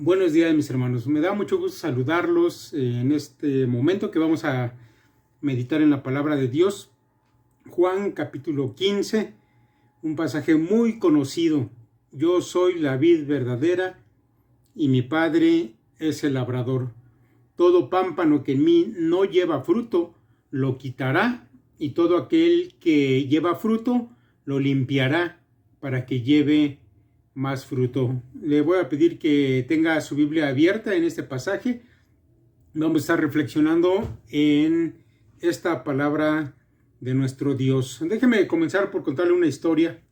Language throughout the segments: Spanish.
Buenos días, mis hermanos. Me da mucho gusto saludarlos en este momento que vamos a meditar en la palabra de Dios. Juan capítulo 15, un pasaje muy conocido. Yo soy la vid verdadera y mi Padre es el labrador. Todo pámpano que en mí no lleva fruto, lo quitará, y todo aquel que lleva fruto, lo limpiará para que lleve más fruto. Le voy a pedir que tenga su Biblia abierta en este pasaje. Vamos a estar reflexionando en esta palabra de nuestro Dios. Déjeme comenzar por contarle una historia.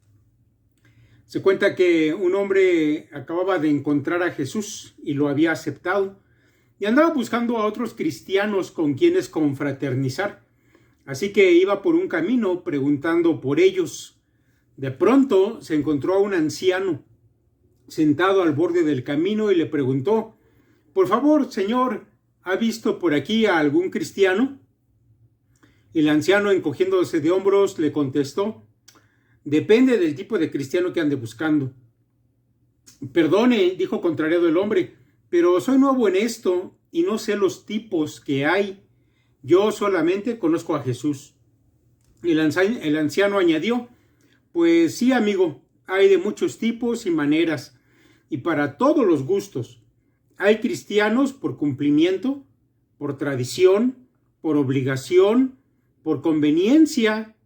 Se cuenta que un hombre acababa de encontrar a Jesús y lo había aceptado, y andaba buscando a otros cristianos con quienes confraternizar. Así que iba por un camino preguntando por ellos. De pronto se encontró a un anciano sentado al borde del camino y le preguntó: «Por favor, señor, ¿ha visto por aquí a algún cristiano?». El anciano, encogiéndose de hombros, le contestó: «Depende del tipo de cristiano que ande buscando». «Perdone», dijo contrariado el hombre, «pero soy nuevo en esto y no sé los tipos que hay. Yo solamente conozco a Jesús». El anciano añadió: «Pues sí, amigo, hay de muchos tipos y maneras, y para todos los gustos. Hay cristianos por cumplimiento, por tradición, por obligación, por conveniencia,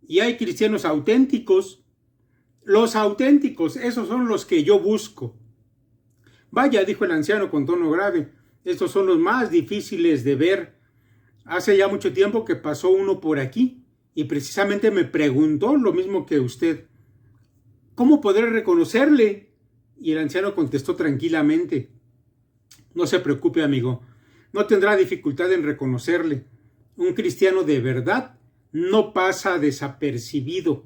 y hay cristianos auténticos. Los auténticos, esos son los que yo busco». «Vaya», dijo el anciano con tono grave, «estos son los más difíciles de ver. Hace ya mucho tiempo que pasó uno por aquí, y precisamente me preguntó lo mismo que usted. ¿Cómo podré reconocerle?». Y el anciano contestó tranquilamente: «No se preocupe, amigo, no tendrá dificultad en reconocerle. Un cristiano de verdad no pasa desapercibido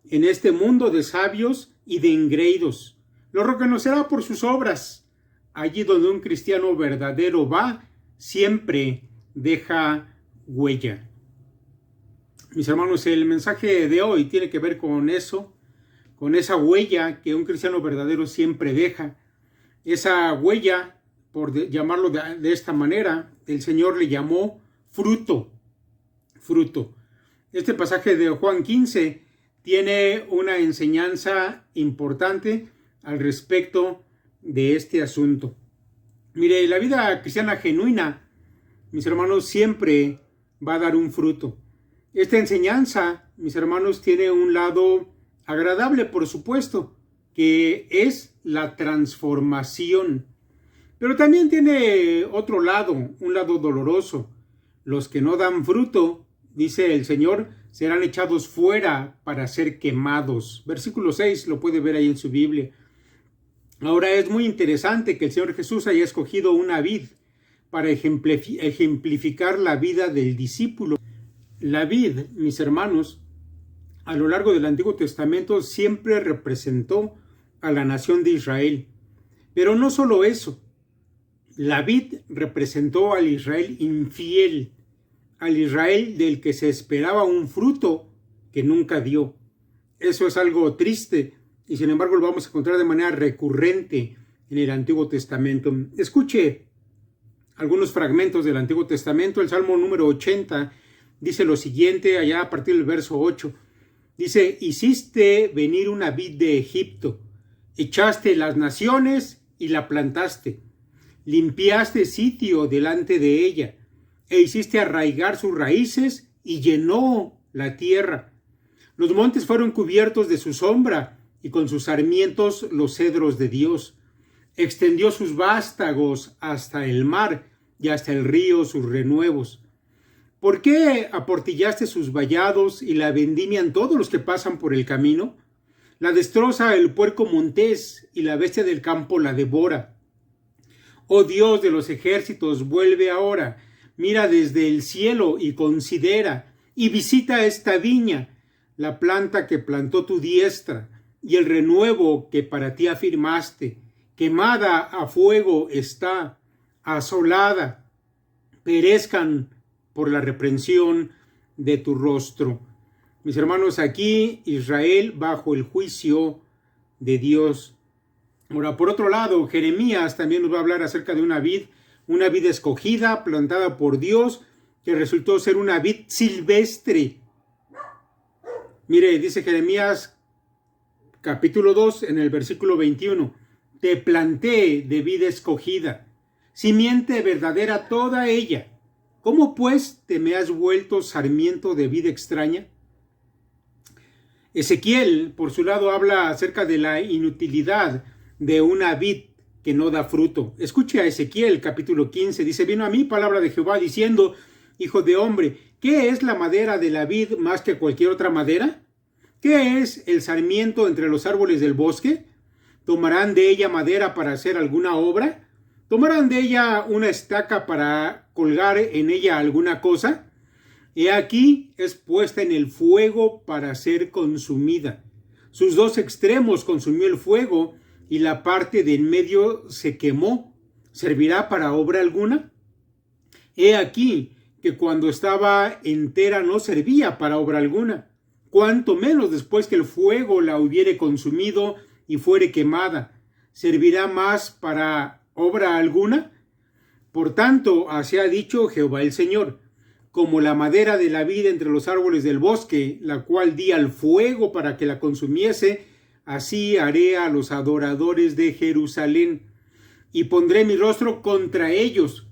en este mundo de sabios y de engreídos. Lo reconocerá por sus obras. Allí donde un cristiano verdadero va, siempre deja huella». Mis hermanos, el mensaje de hoy tiene que ver con eso, con esa huella que un cristiano verdadero siempre deja. Esa huella, por llamarlo de esta manera, el Señor le llamó fruto. Fruto. Este pasaje de Juan 15 tiene una enseñanza importante al respecto de este asunto. Mire, la vida cristiana genuina, mis hermanos, siempre va a dar un fruto. Esta enseñanza, mis hermanos, tiene un lado agradable, por supuesto, que es la transformación. Pero también tiene otro lado, un lado doloroso. Los que no dan fruto, dice el Señor, serán echados fuera para ser quemados. Versículo 6, lo puede ver ahí en su Biblia. Ahora, es muy interesante que el Señor Jesús haya escogido una vid para ejemplificar la vida del discípulo. La vid, mis hermanos, a lo largo del Antiguo Testamento siempre representó a la nación de Israel. Pero no solo eso, la vid representó al Israel infiel, al Israel del que se esperaba un fruto que nunca dio. Eso es algo triste, y sin embargo lo vamos a encontrar de manera recurrente en el Antiguo Testamento. Escuche algunos fragmentos del Antiguo Testamento. El Salmo número 80 dice lo siguiente, allá a partir del verso 8. Dice: «Hiciste venir una vid de Egipto, echaste las naciones y la plantaste, limpiaste sitio delante de ella, e hiciste arraigar sus raíces y llenó la tierra. Los montes fueron cubiertos de su sombra, y con sus sarmientos los cedros de Dios. Extendió sus vástagos hasta el mar, y hasta el río sus renuevos. ¿Por qué aportillaste sus vallados y la vendimian todos los que pasan por el camino? La destroza el puerco montés, y la bestia del campo la devora. Oh Dios de los ejércitos, vuelve ahora, mira desde el cielo y considera, y visita esta viña, la planta que plantó tu diestra, y el renuevo que para ti afirmaste. Quemada a fuego está, asolada, perezcan por la reprensión de tu rostro». Mis hermanos, aquí Israel bajo el juicio de Dios. Ahora, por otro lado, Jeremías también nos va a hablar acerca de una vid escogida, plantada por Dios, que resultó ser una vid silvestre. Mire, dice Jeremías capítulo 2 en el versículo 21, te planté de vid escogida, simiente verdadera toda ella. ¿Cómo pues te me has vuelto sarmiento de vid extraña? Ezequiel, por su lado, habla acerca de la inutilidad de una vid que no da fruto. Escuche a Ezequiel, capítulo 15, dice, vino a mí palabra de Jehová diciendo, hijo de hombre, ¿qué es la madera de la vid más que cualquier otra madera? ¿Qué es el sarmiento entre los árboles del bosque? ¿Tomarán de ella madera para hacer alguna obra? ¿Tomarán de ella una estaca para colgar en ella alguna cosa? He aquí es puesta en el fuego para ser consumida. Sus dos extremos consumió el fuego y la parte de en medio se quemó. ¿Servirá para obra alguna? He aquí que cuando estaba entera no servía para obra alguna, cuanto menos después que el fuego la hubiere consumido y fuere quemada, ¿servirá más para obra alguna? Por tanto, así ha dicho Jehová el Señor, como la madera de la vid entre los árboles del bosque, la cual di al fuego para que la consumiese, así haré a los adoradores de Jerusalén, y pondré mi rostro contra ellos,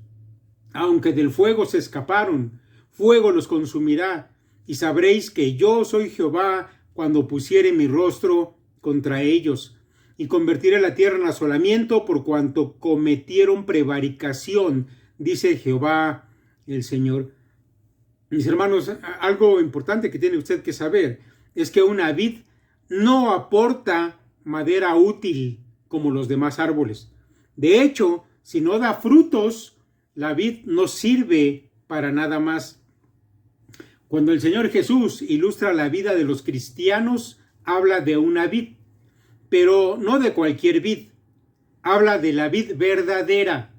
aunque del fuego se escaparon, fuego los consumirá, y sabréis que yo soy Jehová cuando pusiere mi rostro contra ellos, y convertiré la tierra en asolamiento por cuanto cometieron prevaricación, dice Jehová el Señor. Mis hermanos, algo importante que tiene usted que saber es que una vid no aporta madera útil como los demás árboles. De hecho, si no da frutos, la vid no sirve para nada más. Cuando el Señor Jesús ilustra la vida de los cristianos, habla de una vid, pero no de cualquier vid. Habla de la vid verdadera.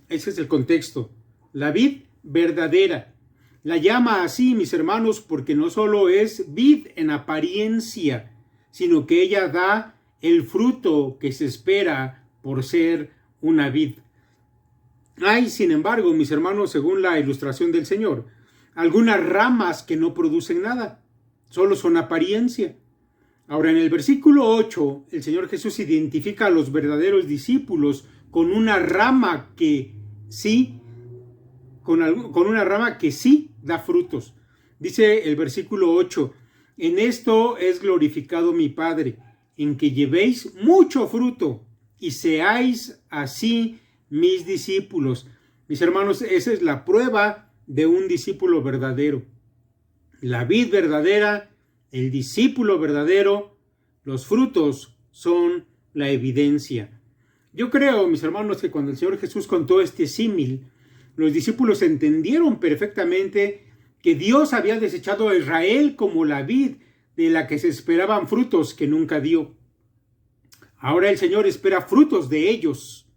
Ese es el contexto. La vid verdadera. La llama así, mis hermanos, porque no solo es vid en apariencia, sino que ella da el fruto que se espera por ser una vid. Hay, sin embargo, mis hermanos, según la ilustración del Señor, algunas ramas que no producen nada, solo son apariencia. Ahora, en el versículo 8, el Señor Jesús identifica a los verdaderos discípulos con una rama que sí, con una rama que sí da frutos. Dice el versículo 8, en esto es glorificado mi Padre, en que llevéis mucho fruto y seáis así mis discípulos. Mis hermanos, esa es la prueba de un discípulo verdadero. La vid verdadera, el discípulo verdadero, los frutos son la evidencia. Yo creo, mis hermanos, que cuando el Señor Jesús contó este símil, los discípulos entendieron perfectamente que Dios había desechado a Israel como la vid de la que se esperaban frutos que nunca dio. Ahora el Señor espera frutos de ellos.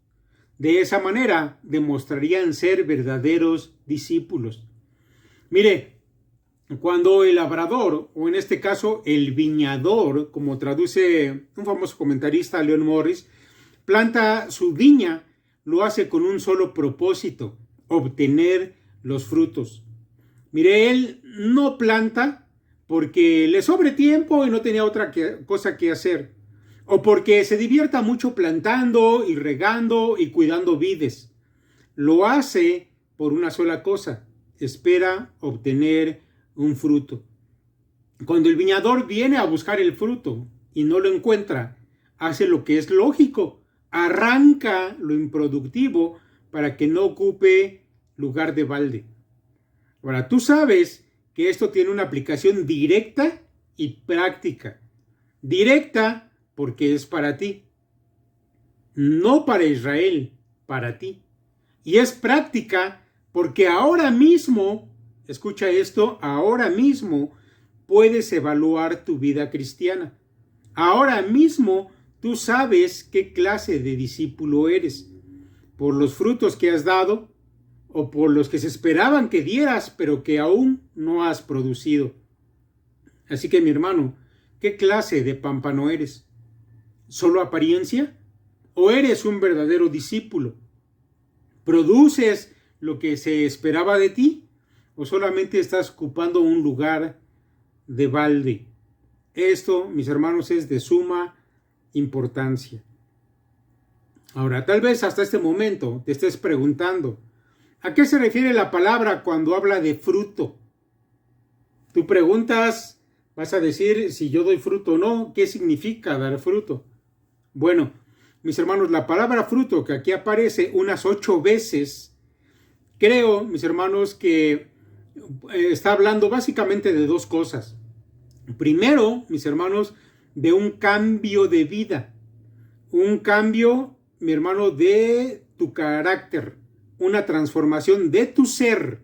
De esa manera demostrarían ser verdaderos discípulos. Mire, cuando el labrador, o en este caso el viñador, como traduce un famoso comentarista, Leon Morris, planta su viña, lo hace con un solo propósito: obtener los frutos. Mire, él no planta porque le sobre tiempo y no tenía otra cosa que hacer, o porque se divierta mucho plantando y regando y cuidando vides. Lo hace por una sola cosa: espera obtener un fruto. Cuando el viñador viene a buscar el fruto y no lo encuentra, hace lo que es lógico: arranca lo improductivo para que no ocupe lugar de balde. Ahora, tú sabes que esto tiene una aplicación directa y práctica. Directa porque es para ti, no para Israel, para ti. Y es práctica porque ahora mismo, escucha esto, ahora mismo puedes evaluar tu vida cristiana. Ahora mismo tú sabes qué clase de discípulo eres, por los frutos que has dado o por los que se esperaban que dieras, pero que aún no has producido. Así que, mi hermano, ¿qué clase de pámpano eres? ¿Solo apariencia? ¿O eres un verdadero discípulo? ¿Produces lo que se esperaba de ti? ¿O solamente estás ocupando un lugar de balde? Esto, mis hermanos, es de suma importancia. Ahora, tal vez hasta este momento te estés preguntando, ¿a qué se refiere la palabra cuando habla de fruto? Tú preguntas, vas a decir si yo doy fruto o no, ¿qué significa dar fruto? Bueno, mis hermanos, la palabra fruto que aquí aparece unas 8 veces, creo, mis hermanos, que está hablando básicamente de 2 cosas. Primero, mis hermanos, de un cambio de vida, un cambio, mi hermano, de tu carácter, una transformación de tu ser.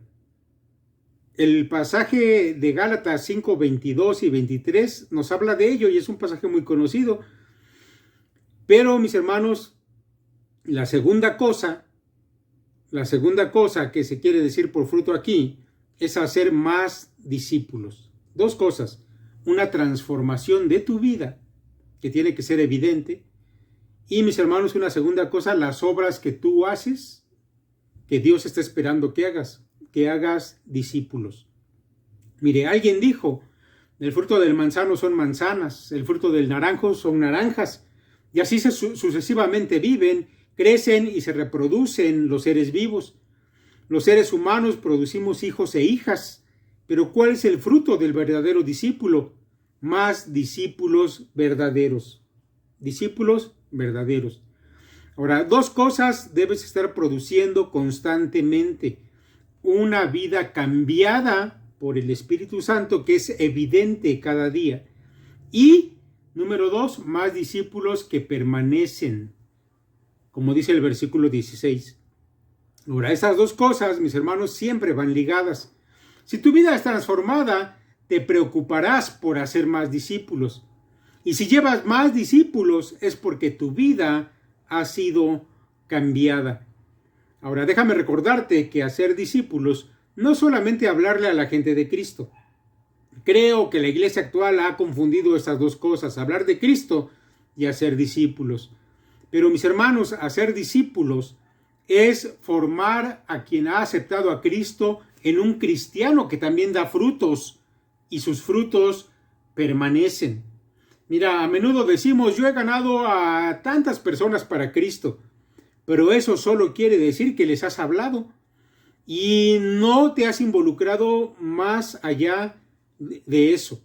El pasaje de Gálatas 5, 22 y 23 nos habla de ello y es un pasaje muy conocido. Pero, mis hermanos, la segunda cosa que se quiere decir por fruto aquí es hacer más discípulos. 2 cosas. Una transformación de tu vida, que tiene que ser evidente. Y, mis hermanos, una segunda cosa, las obras que tú haces, que Dios está esperando que hagas discípulos. Mire, alguien dijo, el fruto del manzano son manzanas, el fruto del naranjo son naranjas, y así sucesivamente viven, crecen y se reproducen los seres vivos. Los seres humanos producimos hijos e hijas, pero ¿cuál es el fruto del verdadero discípulo? Más discípulos verdaderos. Discípulos verdaderos. Ahora, 2 cosas debes estar produciendo constantemente. Una vida cambiada por el Espíritu Santo, que es evidente cada día. Y, número 2, más discípulos que permanecen, como dice el versículo 16. Ahora, esas 2 cosas, mis hermanos, siempre van ligadas. Si tu vida es transformada, te preocuparás por hacer más discípulos. Y si llevas más discípulos, es porque tu vida ha sido cambiada. Ahora, déjame recordarte que hacer discípulos no es solamente hablarle a la gente de Cristo. Creo que la iglesia actual ha confundido estas 2 cosas, hablar de Cristo y hacer discípulos. Pero, mis hermanos, hacer discípulos es formar a quien ha aceptado a Cristo en un cristiano que también da frutos y sus frutos permanecen. Mira, a menudo decimos, yo he ganado a tantas personas para Cristo, pero eso solo quiere decir que les has hablado y no te has involucrado más allá de eso.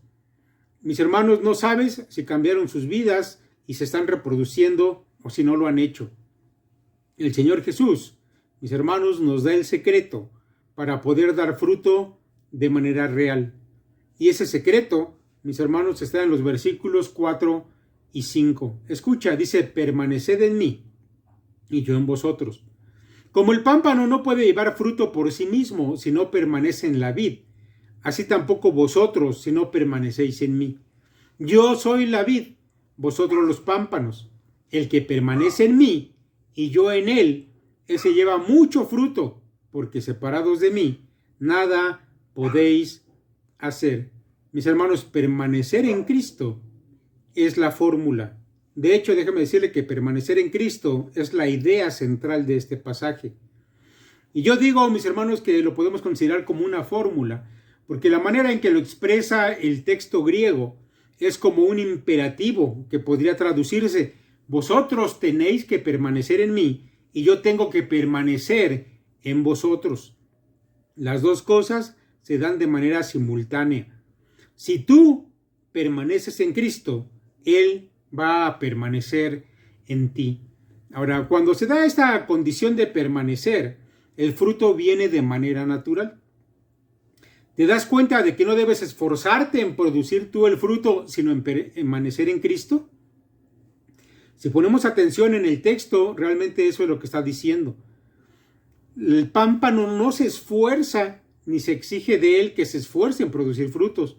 Mis hermanos, no sabes si cambiaron sus vidas y se están reproduciendo o si no lo han hecho. El Señor Jesús, mis hermanos, nos da el secreto para poder dar fruto de manera real. Y ese secreto, mis hermanos, está en los versículos 4 y 5. Escucha, dice, permaneced en mí y yo en vosotros. Como el pámpano no puede llevar fruto por sí mismo si no permanece en la vid, así tampoco vosotros si no permanecéis en mí. Yo soy la vid, vosotros los pámpanos. El que permanece en mí y yo en él, ese lleva mucho fruto, porque separados de mí, nada podéis hacer. Mis hermanos, permanecer en Cristo es la fórmula. De hecho, déjame decirle que permanecer en Cristo es la idea central de este pasaje. Y yo digo, mis hermanos, que lo podemos considerar como una fórmula, porque la manera en que lo expresa el texto griego es como un imperativo que podría traducirse: vosotros tenéis que permanecer en mí y yo tengo que permanecer en vosotros. Las 2 cosas se dan de manera simultánea. Si tú permaneces en Cristo, Él va a permanecer en ti. Ahora, cuando se da esta condición de permanecer, el fruto viene de manera natural. ¿Te das cuenta de que no debes esforzarte en producir tú el fruto, sino en permanecer en Cristo? Si ponemos atención en el texto, realmente eso es lo que está diciendo. El pámpano no se esfuerza, ni se exige de él que se esfuerce en producir frutos.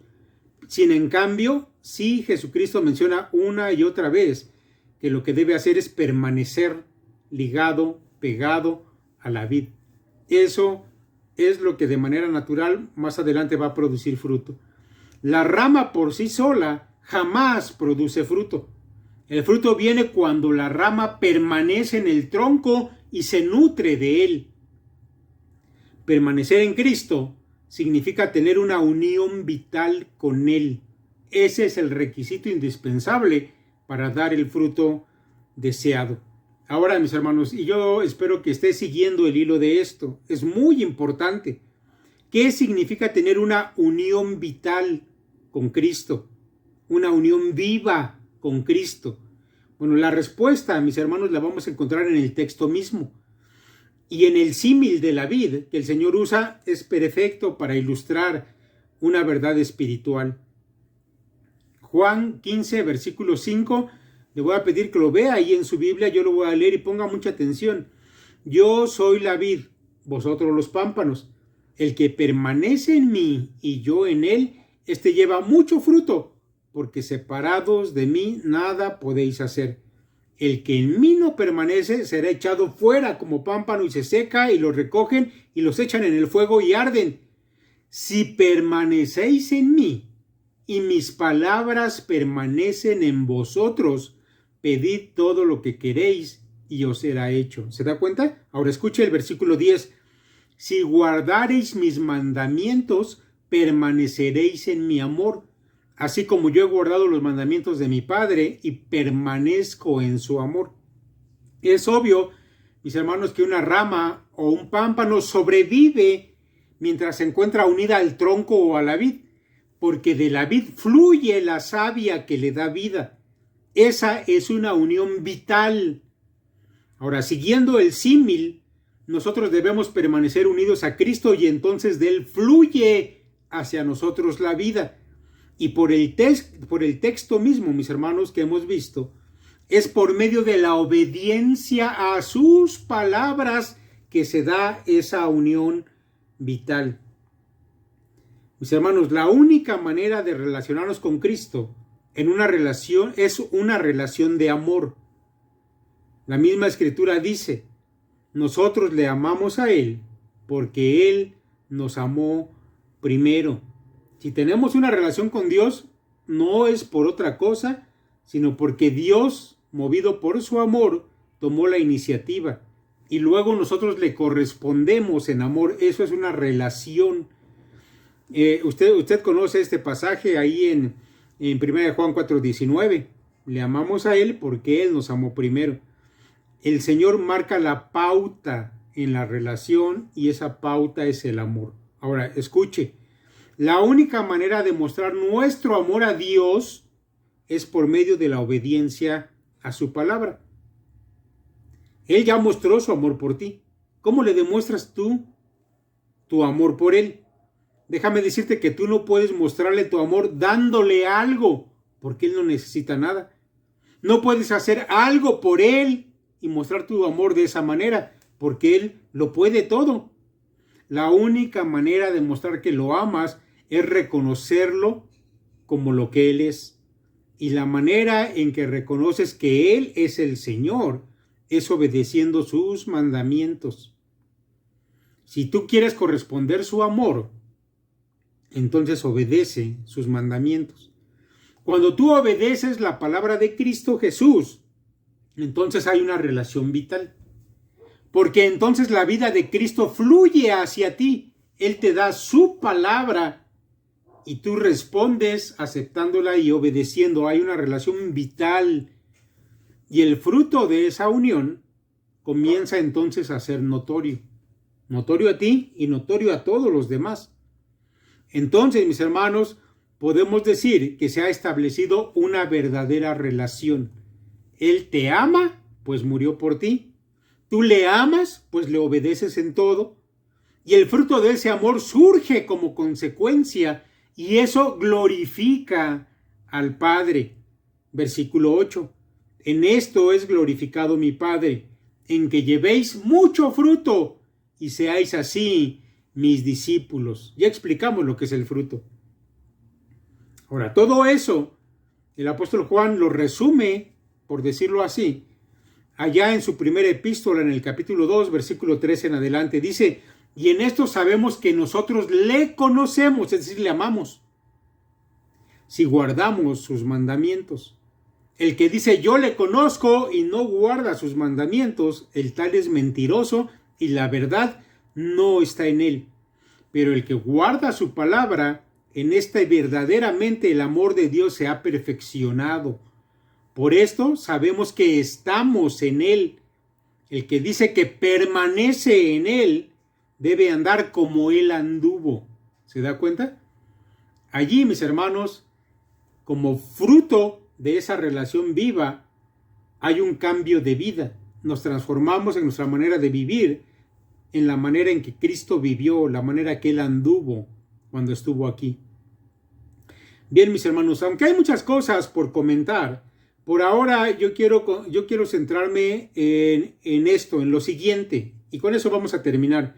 Sin en cambio, sí, Jesucristo menciona una y otra vez que lo que debe hacer es permanecer ligado, pegado a la vid. Eso es lo que de manera natural más adelante va a producir fruto. La rama por sí sola jamás produce fruto. El fruto viene cuando la rama permanece en el tronco y se nutre de él. Permanecer en Cristo significa tener una unión vital con Él. Ese es el requisito indispensable para dar el fruto deseado. Ahora, mis hermanos, y yo espero que estés siguiendo el hilo de esto. Es muy importante. ¿Qué significa tener una unión vital con Cristo? Una unión viva con Cristo. Bueno, la respuesta, mis hermanos, la vamos a encontrar en el texto mismo. Y en el símil de la vid que el Señor usa es perfecto para ilustrar una verdad espiritual. Juan 15, versículo 5, le voy a pedir que lo vea ahí en su Biblia, yo lo voy a leer y ponga mucha atención. Yo soy la vid, vosotros los pámpanos. El que permanece en mí y yo en él, este lleva mucho fruto, porque separados de mí nada podéis hacer. El que en mí no permanece será echado fuera como pámpano y se seca, y los recogen y los echan en el fuego y arden. Si permanecéis en mí y mis palabras permanecen en vosotros, pedid todo lo que queréis y os será hecho. ¿Se da cuenta? Ahora escuche el versículo 10. Si guardareis mis mandamientos, permaneceréis en mi amor, así como yo he guardado los mandamientos de mi Padre y permanezco en su amor. Es obvio, mis hermanos, que una rama o un pámpano sobrevive mientras se encuentra unida al tronco o a la vid, porque de la vid fluye la savia que le da vida. Esa es una unión vital. Ahora, siguiendo el símil, nosotros debemos permanecer unidos a Cristo y entonces de él fluye hacia nosotros la vida. Y por el texto mismo, mis hermanos, que hemos visto, es por medio de la obediencia a sus palabras que se da esa unión vital. Mis hermanos, la única manera de relacionarnos con Cristo en una relación es una relación de amor. La misma Escritura dice, nosotros le amamos a Él porque Él nos amó primero. Si tenemos una relación con Dios, no es por otra cosa, sino porque Dios, movido por su amor, tomó la iniciativa. Y luego nosotros le correspondemos en amor. Eso es una relación. Usted conoce este pasaje ahí en 1 Juan 4:19. Le amamos a Él porque Él nos amó primero. El Señor marca la pauta en la relación y esa pauta es el amor. Ahora, escuche. La única manera de mostrar nuestro amor a Dios es por medio de la obediencia a su palabra. Él ya mostró su amor por ti. ¿Cómo le demuestras tú tu amor por Él? Déjame decirte que tú no puedes mostrarle tu amor dándole algo, porque Él no necesita nada. No puedes hacer algo por Él y mostrar tu amor de esa manera, porque Él lo puede todo. La única manera de mostrar que lo amas es reconocerlo como lo que Él es. Y la manera en que reconoces que Él es el Señor es obedeciendo sus mandamientos. Si tú quieres corresponder su amor, entonces obedece sus mandamientos. Cuando tú obedeces la palabra de Cristo Jesús, entonces hay una relación vital. Porque entonces la vida de Cristo fluye hacia ti. Él te da su palabra y tú respondes aceptándola y obedeciendo. Hay una relación vital. Y el fruto de esa unión comienza entonces a ser notorio. Notorio a ti y notorio a todos los demás. Entonces, mis hermanos, podemos decir que se ha establecido una verdadera relación. Él te ama, pues murió por ti. Tú le amas, pues le obedeces en todo. Y el fruto de ese amor surge como consecuencia. Y eso glorifica al Padre. Versículo 8. En esto es glorificado mi Padre, en que llevéis mucho fruto y seáis así mis discípulos. Ya explicamos lo que es el fruto. Ahora, todo eso, el apóstol Juan lo resume, por decirlo así, allá en su primera epístola, en el capítulo 2, versículo 13 en adelante. Dice, y en esto sabemos que nosotros le conocemos, es decir, le amamos, si guardamos sus mandamientos. El que dice yo le conozco y no guarda sus mandamientos, el tal es mentiroso y la verdad no está en él. Pero el que guarda su palabra, en esta verdaderamente el amor de Dios se ha perfeccionado. Por esto sabemos que estamos en él. El que dice que permanece en él debe andar como él anduvo. ¿Se da cuenta? Allí, mis hermanos, como fruto de esa relación viva, hay un cambio de vida. Nos transformamos en nuestra manera de vivir, en la manera en que Cristo vivió, la manera que Él anduvo cuando estuvo aquí. Bien, mis hermanos, aunque hay muchas cosas por comentar, por ahora yo quiero centrarme en esto, en lo siguiente, y con eso vamos a terminar.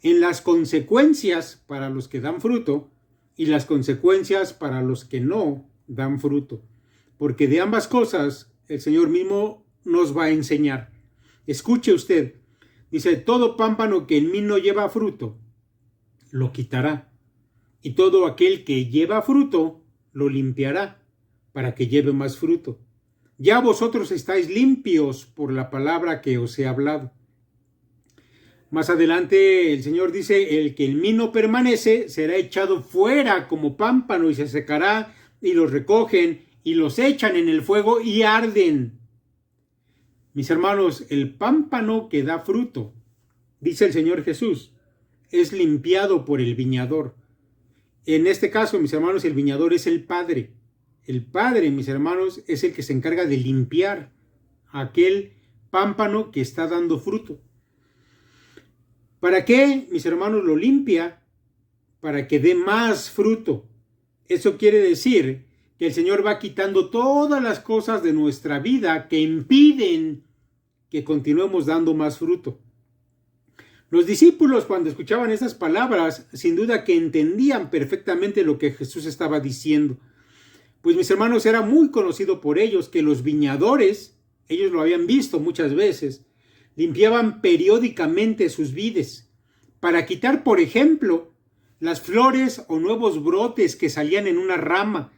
En las consecuencias para los que dan fruto y las consecuencias para los que no dan fruto. Porque de ambas cosas el Señor mismo nos va a enseñar. Escuche usted, dice, todo pámpano que en mí no lleva fruto, lo quitará. Y todo aquel que lleva fruto, lo limpiará, para que lleve más fruto. Ya vosotros estáis limpios por la palabra que os he hablado. Más adelante el Señor dice, el que en mí no permanece será echado fuera como pámpano y se secará, y los recogen y los echan en el fuego y arden. Mis hermanos, el pámpano que da fruto, dice el Señor Jesús, es limpiado por el viñador. En este caso, mis hermanos, el viñador es el Padre. El Padre, mis hermanos, es el que se encarga de limpiar aquel pámpano que está dando fruto. ¿Para qué, mis hermanos, lo limpia? Para que dé más fruto. Eso quiere decir que el Señor va quitando todas las cosas de nuestra vida que impiden que continuemos dando más fruto. Los discípulos, cuando escuchaban esas palabras, sin duda que entendían perfectamente lo que Jesús estaba diciendo. Pues, mis hermanos, era muy conocido por ellos que los viñadores, ellos lo habían visto muchas veces, limpiaban periódicamente sus vides para quitar, por ejemplo, las flores o nuevos brotes que salían en una rama,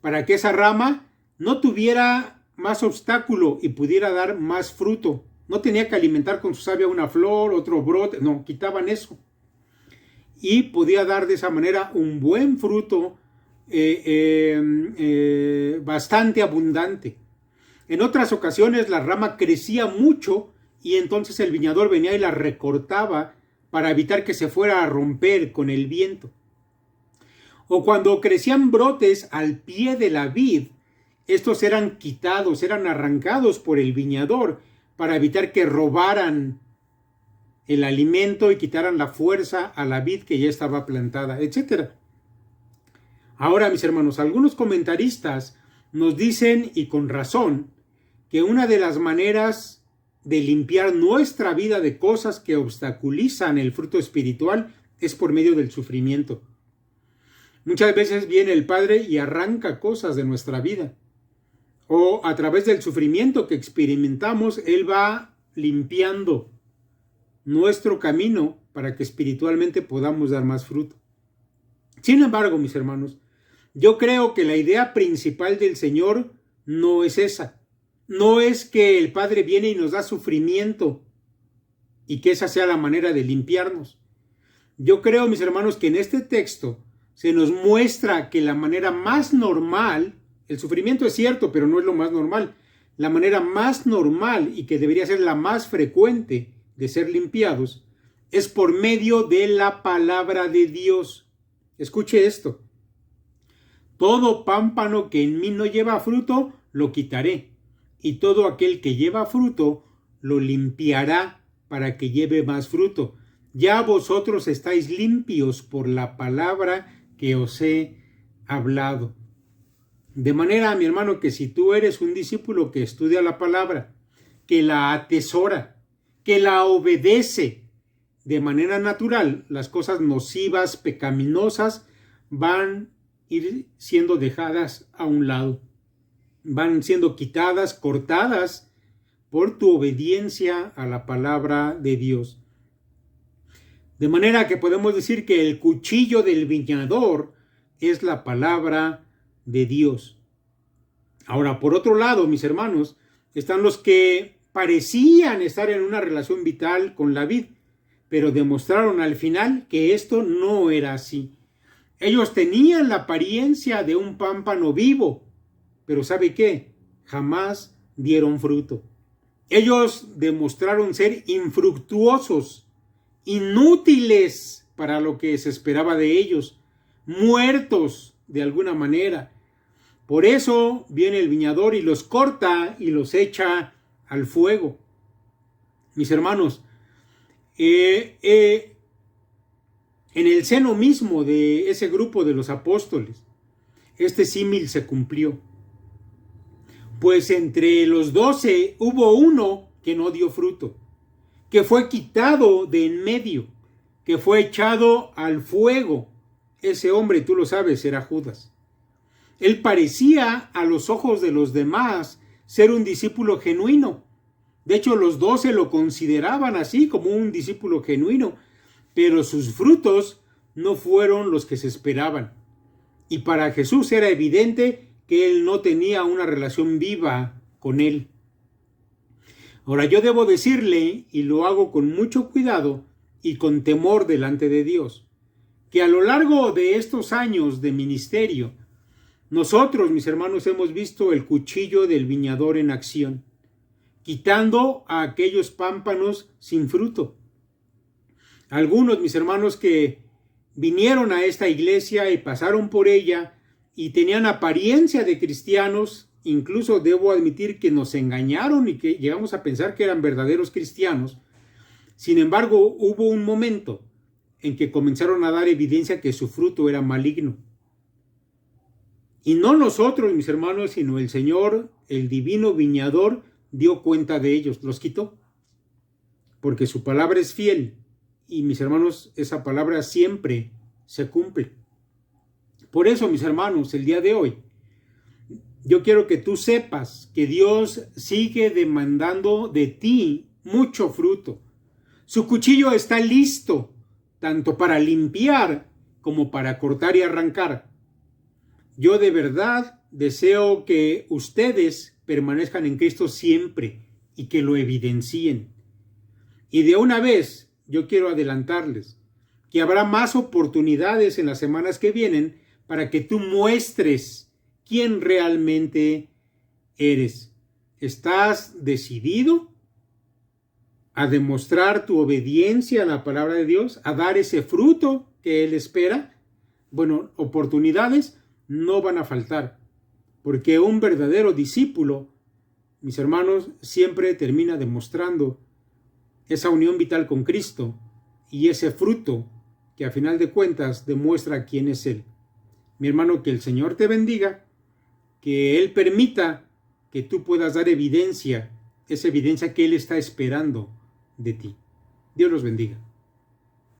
para que esa rama no tuviera más obstáculo y pudiera dar más fruto. No tenía que alimentar con su savia una flor, otro brote, no, quitaban eso. Y podía dar de esa manera un buen fruto bastante abundante. En otras ocasiones la rama crecía mucho y entonces el viñador venía y la recortaba para evitar que se fuera a romper con el viento. O cuando crecían brotes al pie de la vid, estos eran quitados, eran arrancados por el viñador para evitar que robaran el alimento y quitaran la fuerza a la vid que ya estaba plantada, etc. Ahora, mis hermanos, algunos comentaristas nos dicen, y con razón, que una de las maneras de limpiar nuestra vida de cosas que obstaculizan el fruto espiritual es por medio del sufrimiento. Muchas veces viene el Padre y arranca cosas de nuestra vida. O a través del sufrimiento que experimentamos, Él va limpiando nuestro camino para que espiritualmente podamos dar más fruto. Sin embargo, mis hermanos, yo creo que la idea principal del Señor no es esa. No es que el Padre viene y nos da sufrimiento y que esa sea la manera de limpiarnos. Yo creo, mis hermanos, que en este texto se nos muestra que la manera más normal, el sufrimiento es cierto, pero no es lo más normal, la manera más normal y que debería ser la más frecuente de ser limpiados es por medio de la palabra de Dios. Escuche esto. Todo pámpano que en mí no lleva fruto, lo quitaré, y todo aquel que lleva fruto, lo limpiará para que lleve más fruto. Ya vosotros estáis limpios por la palabra que os he hablado. De manera, mi hermano, que si tú eres un discípulo que estudia la palabra, que la atesora, que la obedece de manera natural, las cosas nocivas, pecaminosas, van a ir siendo dejadas a un lado. Van siendo quitadas, cortadas por tu obediencia a la palabra de Dios. De manera que podemos decir que el cuchillo del viñador es la palabra de Dios. Ahora, por otro lado, mis hermanos, están los que parecían estar en una relación vital con la vid, pero demostraron al final que esto no era así. Ellos tenían la apariencia de un pámpano vivo, pero ¿sabe qué? Jamás dieron fruto. Ellos demostraron ser infructuosos, inútiles para lo que se esperaba de ellos, muertos de alguna manera. Por eso viene el viñador y los corta y los echa al fuego. Mis hermanos, en el seno mismo de ese grupo de los apóstoles, este símil se cumplió. Pues entre los 12 hubo uno que no dio fruto, que fue quitado de en medio, que fue echado al fuego. Ese hombre, tú lo sabes, era Judas. Él parecía a los ojos de los demás ser un discípulo genuino. De hecho, los 12 lo consideraban así, como un discípulo genuino, pero sus frutos no fueron los que se esperaban. Y para Jesús era evidente que él no tenía una relación viva con él. Ahora, yo debo decirle, y lo hago con mucho cuidado y con temor delante de Dios, que a lo largo de estos años de ministerio, nosotros, mis hermanos, hemos visto el cuchillo del viñador en acción, quitando a aquellos pámpanos sin fruto. Algunos, mis hermanos, que vinieron a esta iglesia y pasaron por ella y tenían apariencia de cristianos, incluso debo admitir que nos engañaron y que llegamos a pensar que eran verdaderos cristianos. Sin embargo, hubo un momento en que comenzaron a dar evidencia que su fruto era maligno. Y no nosotros, mis hermanos, sino el Señor, el divino viñador, dio cuenta de ellos, los quitó. Porque su palabra es fiel. Y mis hermanos, esa palabra siempre se cumple. Por eso, mis hermanos, el día de hoy, yo quiero que tú sepas que Dios sigue demandando de ti mucho fruto. Su cuchillo está listo, tanto para limpiar como para cortar y arrancar. Yo de verdad deseo que ustedes permanezcan en Cristo siempre y que lo evidencien. Y de una vez, yo quiero adelantarles que habrá más oportunidades en las semanas que vienen para que tú muestres quién realmente eres. ¿Estás decidido a demostrar tu obediencia a la palabra de Dios, a dar ese fruto que Él espera? Bueno, oportunidades no van a faltar, porque un verdadero discípulo, mis hermanos, siempre termina demostrando esa unión vital con Cristo y ese fruto que a final de cuentas demuestra quién es Él. Mi hermano, que el Señor te bendiga, que Él permita que tú puedas dar evidencia, esa evidencia que Él está esperando de ti. Dios los bendiga.